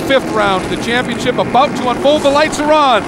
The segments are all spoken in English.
fifth round of the championship about to unfold. The lights are on.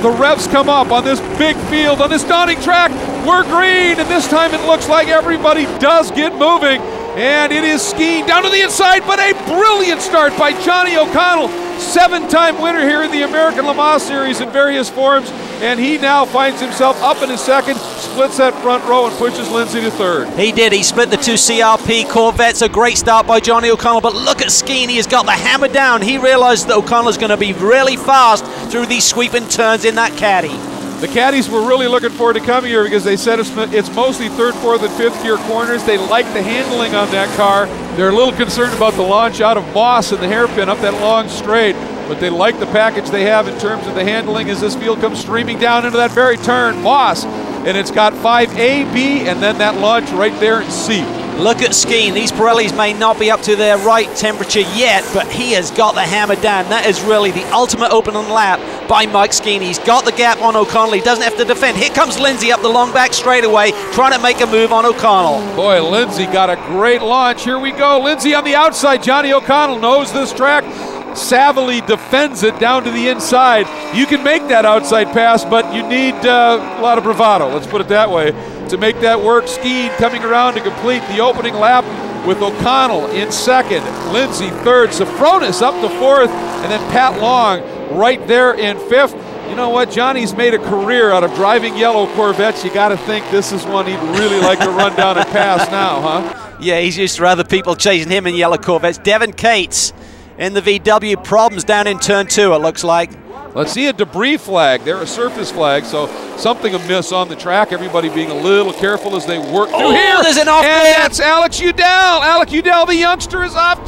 The revs come up on this big field, on this daunting track. We're green, and this time it looks like everybody does get moving. And it is skiing down to the inside, but a brilliant start by Johnny O'Connell. 7-time winner here in the American Le Mans Series in various forms. And he now finds himself up in his second, splits that front row and pushes Lindsay to third. He did. He split the two CRP Corvettes. A great start by Johnny O'Connell, but look at skiing. He has got the hammer down. He realized that O'Connell's going to be really fast through these sweeping turns in that caddy. The caddies were really looking forward to coming here because they said it's mostly third, fourth, and fifth gear corners. They like the handling on that car. They're a little concerned about the launch out of Moss and the hairpin up that long straight, but they like the package they have in terms of the handling as this field comes streaming down into that very turn. Moss, and it's got 5A, B, and then that launch right there in C. Look at skiing. These Pirellis may not be up to their right temperature yet, but he has got the hammer down. That is really the ultimate opening lap by Mike Skeen. He's got the gap on O'Connell. He doesn't have to defend. Here comes Lindsay up the long back straightaway, trying to make a move on O'Connell. Boy, Lindsay got a great launch. Here we go. Lindsay on the outside. Johnny O'Connell knows this track. Savvily defends it down to the inside. You can make that outside pass, but you need a lot of bravado, let's put it that way, to make that work. Skeen coming around to complete the opening lap with O'Connell in second, Lindsay third, Safronis up to fourth, and then Pat Long right there in fifth. You know what? Johnny's made a career out of driving yellow Corvettes. You got to think this is one he'd really like to run down and pass now, huh? Yeah, he's used to other people chasing him in yellow Corvettes. Devin Cates in the VW, problems down in turn 2, it looks like. Let's see a debris flag. They're a surface flag, so something amiss on the track. Everybody being a little careful as they work through here. There's an off and that's Alex Udell. Alex Udell, the youngster, is off.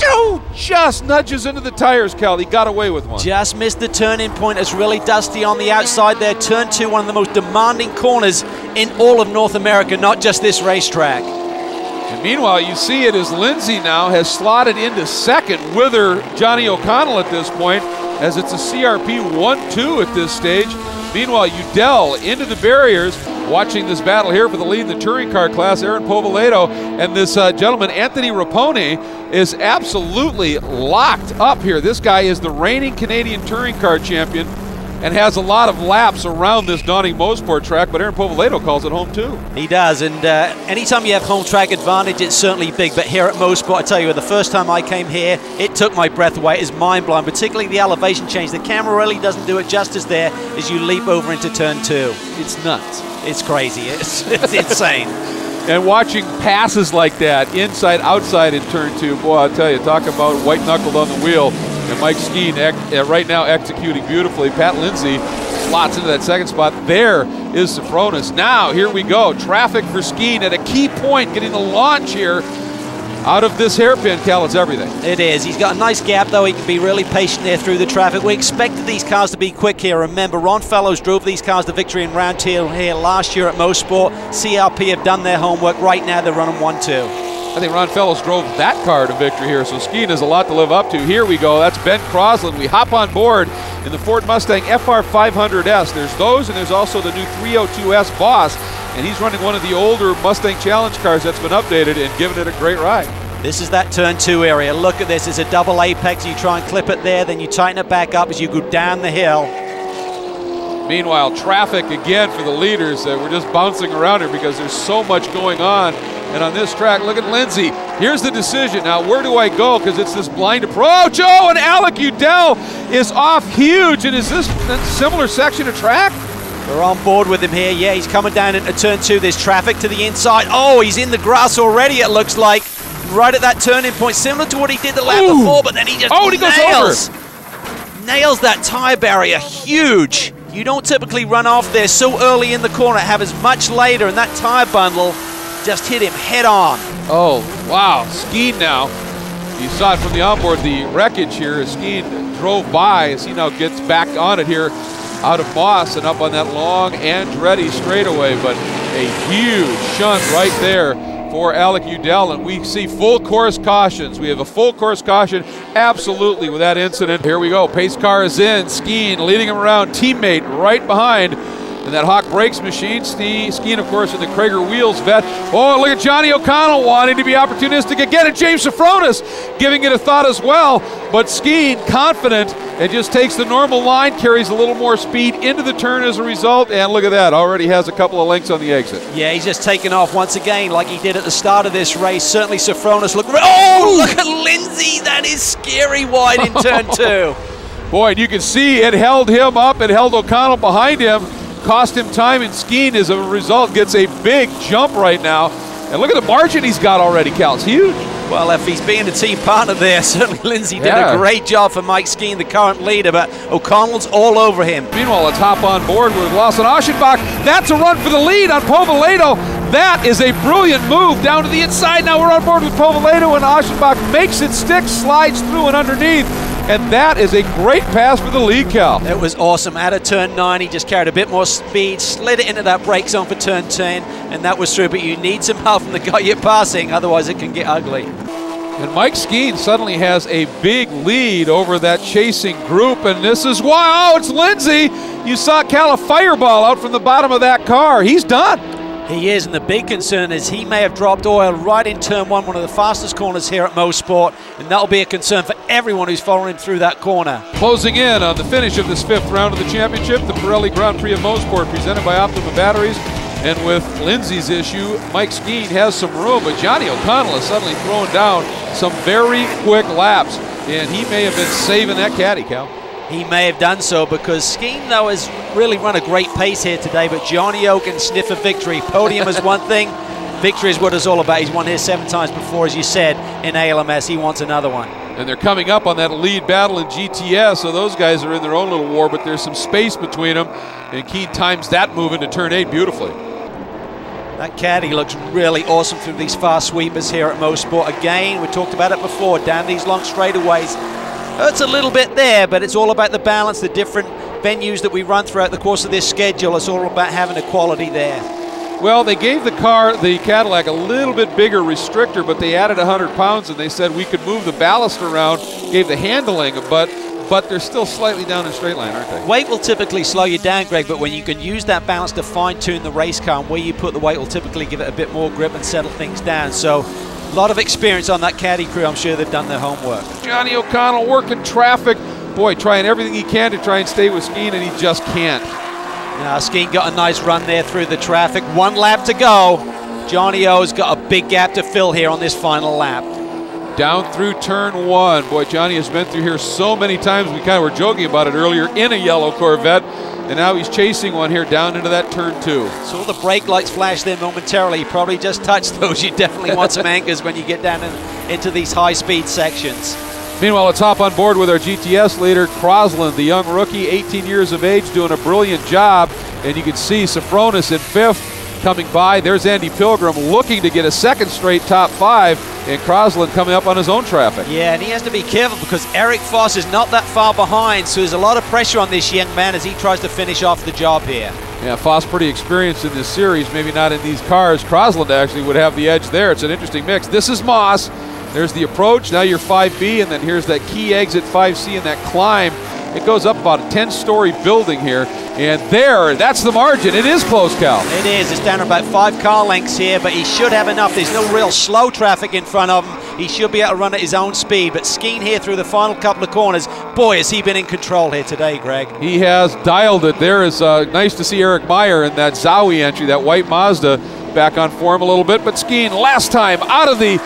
Just nudges into the tires, Cal. He got away with one. Just missed the turning point. It's really dusty on the outside there. Turn 2, one of the most demanding corners in all of North America, not just this racetrack. And meanwhile, you see it as Lindsay now has slotted into second with her Johnny O'Connell at this point, as it's a CRP 1-2 at this stage. Meanwhile, Udell into the barriers, watching this battle here for the lead in the touring car class. Aaron Povolato and this gentleman, Anthony Raponi, is absolutely locked up here. This guy is the reigning Canadian touring car champion and has a lot of laps around this daunting Mosport track, but Aaron Povolato calls it home too. He does, and anytime you have home track advantage, it's certainly big, but here at Mosport, I tell you, the first time I came here, it took my breath away. It's mind-blowing, particularly the elevation change. The camera really doesn't do it justice there as you leap over into turn 2. It's nuts. It's crazy. It's insane. And watching passes like that, inside, outside in turn 2, boy, I'll tell you, talk about white-knuckled on the wheel. And Mike Skeen right now executing beautifully. Pat Lindsay slots into that second spot. There is Safronis. Now, here we go. Traffic for Skeen at a key point, getting the launch here out of this hairpin. Cal, it's everything. It is. He's got a nice gap, though. He can be really patient there through the traffic. We expected these cars to be quick here. Remember, Ron Fellows drove these cars to victory in round 2 here last year at Mosport. CRP have done their homework. Right now, they're running 1-2. I think Ron Fellows drove that car to victory here, so Skeen has a lot to live up to. Here we go. That's Ben Crosland. We hop on board in the Ford Mustang FR500S. There's those, and there's also the new 302S Boss, and he's running one of the older Mustang Challenge cars that's been updated and giving it a great ride. This is that turn 2 area. Look at this. It's a double apex. You try and clip it there, then you tighten it back up as you go down the hill. Meanwhile, traffic again for the leaders. We're just bouncing around here because there's so much going on. And on this track, look at Lindsay. Here's the decision. Now, where do I go? Because it's this blind approach. Oh, and Alec Udell is off huge. And is this a similar section of track? We're on board with him here. Yeah, he's coming down into turn 2. There's traffic to the inside. Oh, he's in the grass already, it looks like. Right at that turning point, similar to what he did the lap before, but then he just nails that tire barrier. Huge. You don't typically run off there so early in the corner, have as much later, and that tire bundle just hit him head on. Oh, wow. Skeen now. You saw it from the onboard, the wreckage here as Skeen drove by as he now gets back on it here out of Moss and up on that long Andretti straightaway. But a huge shunt right there for Alec Udell, and we see full course cautions. We have a full course caution, absolutely, with that incident. Here we go. Pace car is in. Skeen leading him around. Teammate right behind. and that Hawk Brakes machine. Skeen, of course, in the Krager Wheels vet. Oh, look at Johnny O'Connell wanting to be opportunistic again, and James Safronis giving it a thought as well. But Skeen, confident, and just takes the normal line, carries a little more speed into the turn as a result, and look at that, already has a couple of lengths on the exit. Yeah, he's just taken off once again like he did at the start of this race. Certainly Safronis look at Lindsay, that is scary wide in turn 2. Boy, and you can see it held him up, it held O'Connell behind him, cost him time, and Skeen as a result gets a big jump right now. And look at the margin he's got already, Cal, it's huge. Well, if he's being a team partner there, certainly Lindsay did a great job for Mike Skeen, the current leader, but O'Connell's all over him. Meanwhile, let's hop on board with Lawson Aschenbach. That's a run for the lead on Povaledo. That is a brilliant move down to the inside. Now we're on board with Povaledo, and Aschenbach makes it stick, slides through and underneath. And that is a great pass for the lead, Cal. It was awesome. Out of turn 9, he just carried a bit more speed, slid it into that brake zone for turn 10, and that was through. But you need some help from the guy you're passing, otherwise it can get ugly. And Mike Skeen suddenly has a big lead over that chasing group, and this is why, oh, it's Lindsay. You saw Cal a fireball out from the bottom of that car. He's done. He is, and the big concern is he may have dropped oil right in turn 1, one of the fastest corners here at Mosport, and that'll be a concern for everyone who's following him through that corner. Closing in on the finish of this 5th round of the championship, the Pirelli Grand Prix of Mosport, presented by Optima Batteries. And with Lindsay's issue, Mike Skeen has some room, but Johnny O'Connell is suddenly throwing down some very quick laps, and he may have been saving that caddy, Cal. He may have done so, because Skeen, though, has really run a great pace here today, but Johnny O can sniff a victory. Podium is one thing, victory is what it's all about. He's won here 7 times before, as you said, in ALMS. He wants another one. And they're coming up on that lead battle in GTS, so those guys are in their own little war, but there's some space between them, and Skeen times that move into turn 8 beautifully. That caddy looks really awesome through these fast sweepers here at Mosport. Again, we talked about it before, down these long straightaways. Hurts a little bit there, but it's all about the balance, the different venues that we run throughout the course of this schedule. It's all about having a quality there. Well, they gave the Cadillac, a little bit bigger restrictor, but they added 100 pounds, and they said we could move the ballast around, gave the handling, but they're still slightly down in straight line, aren't they? Weight will typically slow you down, Greg, but when you can use that balance to fine-tune the race car, and where you put the weight will typically give it a bit more grip and settle things down. So a lot of experience on that caddy crew. I'm sure they've done their homework. Johnny O'Connell working traffic. Boy, trying everything he can to try and stay with Skeen, and he just can't. Now, Skeen got a nice run there through the traffic. 1 lap to go. Johnny O's got a big gap to fill here on this final lap. Down through turn 1. Boy, Johnny has been through here so many times. We kind of were joking about it earlier in a yellow Corvette, and now he's chasing one here down into that turn 2. So the brake lights flash there momentarily. You probably just touched those. You definitely want some anchors when you get down into these high-speed sections. Meanwhile, let's hop on board with our GTS leader, Crosland, the young rookie, 18 years of age, doing a brilliant job. And you can see Safronis in 5th coming by. There's Andy Pilgrim looking to get a 2nd straight top 5, and Crosland coming up on his own traffic. Yeah, and he has to be careful because Eric Foss is not that far behind, so there's a lot of pressure on this young man as he tries to finish off the job here. Yeah, Foss pretty experienced in this series, maybe not in these cars. Crosland actually would have the edge there. It's an interesting mix. This is Moss. There's the approach. Now you're 5B, and then here's that key exit 5C and that climb. It goes up about a 10-story building here, and that's the margin. It is close, Cal. It is. It's down to about 5 car lengths here, but he should have enough. There's no real slow traffic in front of him. He should be able to run at his own speed, but Skeen here through the final couple of corners, boy, has he been in control here today, Greg. He has dialed it. There is nice to see Eric Meyer in that Zowie entry, that white Mazda, back on form a little bit, but Skeen last time out of the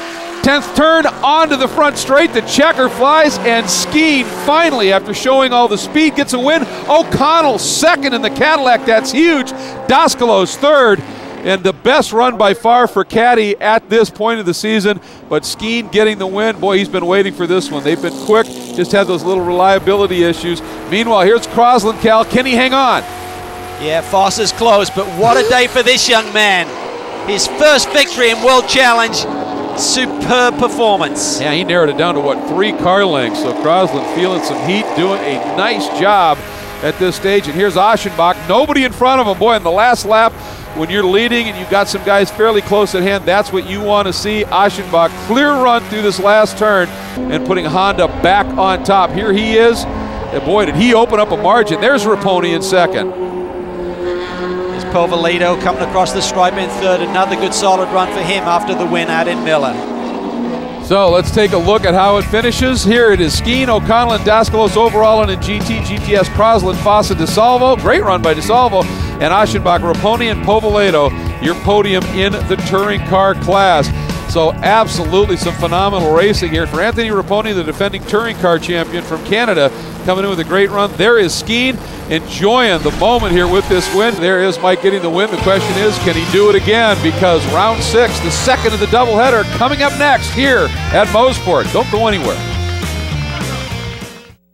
10th turn onto the front straight. The checker flies, and Skeen finally, after showing all the speed, gets a win. O'Connell 2nd in the Cadillac. That's huge. Dascalo's 3rd, and the best run by far for Caddy at this point of the season. But Skeen getting the win. Boy, he's been waiting for this one. They've been quick, just had those little reliability issues. Meanwhile, here's Crosland, Cal. Can he hang on? Yeah, Foss is close, but what a day for this young man. His first victory in World Challenge. Superb performance. Yeah, he narrowed it down to, what, 3 car lengths. So Crosland feeling some heat, doing a nice job at this stage. And here's Aschenbach, nobody in front of him. Boy, in the last lap, when you're leading and you've got some guys fairly close at hand, that's what you want to see. Aschenbach, clear run through this last turn and putting Honda back on top. Here he is. And boy, did he open up a margin. There's Raponi in 2nd. Povolato coming across the stripe in third. Another good solid run for him after the win out in Miller. So let's take a look at how it finishes. Here it is: Skeen, O'Connell, and Daskalos overall, and in GT, GTS, Crosland, Fossa, DeSalvo. Great run by DeSalvo. And Aschenbach, Raponi, and Povolato, your podium in the touring car class. So absolutely some phenomenal racing here for Anthony Raponi, the defending touring car champion from Canada, coming in with a great run. There is Skeen enjoying the moment here with this win. There is Mike getting the win. The question is, can he do it again? Because round 6, the second of the doubleheader, coming up next here at Mosport. Don't go anywhere.